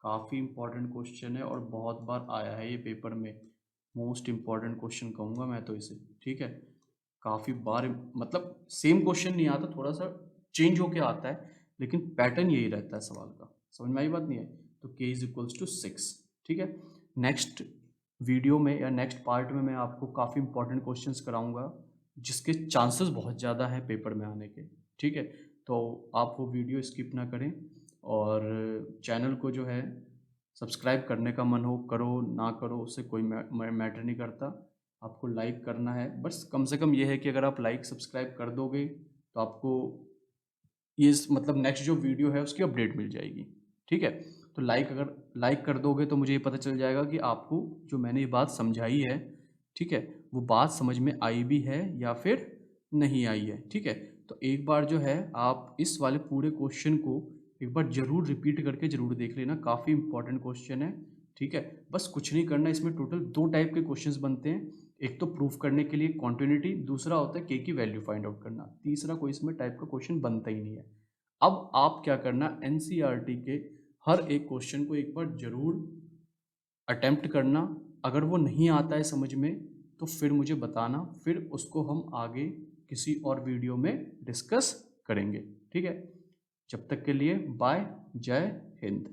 काफ़ी इंपॉर्टेंट क्वेश्चन है और बहुत बार आया है ये पेपर में, मोस्ट इंपॉर्टेंट क्वेश्चन कहूँगा मैं तो इसे, ठीक है। काफ़ी बार मतलब सेम क्वेश्चन नहीं आता, थोड़ा सा चेंज होके आता है, लेकिन पैटर्न यही रहता है सवाल का। समझ में आई बात नहीं है, तो k इज इक्वल्स टू 6, ठीक है। नेक्स्ट वीडियो में या नेक्स्ट पार्ट में मैं आपको काफ़ी इंपॉर्टेंट क्वेश्चंस कराऊंगा, जिसके चांसेस बहुत ज़्यादा हैं पेपर में आने के, ठीक है। तो आप वो वीडियो स्किप ना करें, और चैनल को जो है सब्सक्राइब करने का मन हो करो, ना करो उससे कोई मैटर नहीं करता, आपको लाइक करना है बस। कम से कम ये है कि अगर आप लाइक सब्सक्राइब कर दोगे तो आपको ये मतलब नेक्स्ट जो वीडियो है उसकी अपडेट मिल जाएगी, ठीक है। तो अगर लाइक कर दोगे तो मुझे ये पता चल जाएगा कि आपको जो मैंने ये बात समझाई है, ठीक है, वो बात समझ में आई भी है या फिर नहीं आई है, ठीक है। तो एक बार जो है आप इस वाले पूरे क्वेश्चन को एक बार जरूर रिपीट करके जरूर देख लेना, काफ़ी इंपॉर्टेंट क्वेश्चन है, ठीक है। बस कुछ नहीं करना, इसमें टोटल 2 टाइप के क्वेश्चंस बनते हैं, एक तो प्रूफ करने के लिए कॉन्टिन्यूटी, दूसरा होता है के की वैल्यू फाइंड आउट करना, तीसरा कोई इसमें टाइप का क्वेश्चन बनता ही नहीं है। अब आप क्या करना, एनसीईआरटी के हर एक क्वेश्चन को एक बार जरूर अटेम्प्ट करना, अगर वो नहीं आता है समझ में तो फिर मुझे बताना, फिर उसको हम आगे किसी और वीडियो में डिस्कस करेंगे, ठीक है। जब तक के लिए बाय, जय हिंद।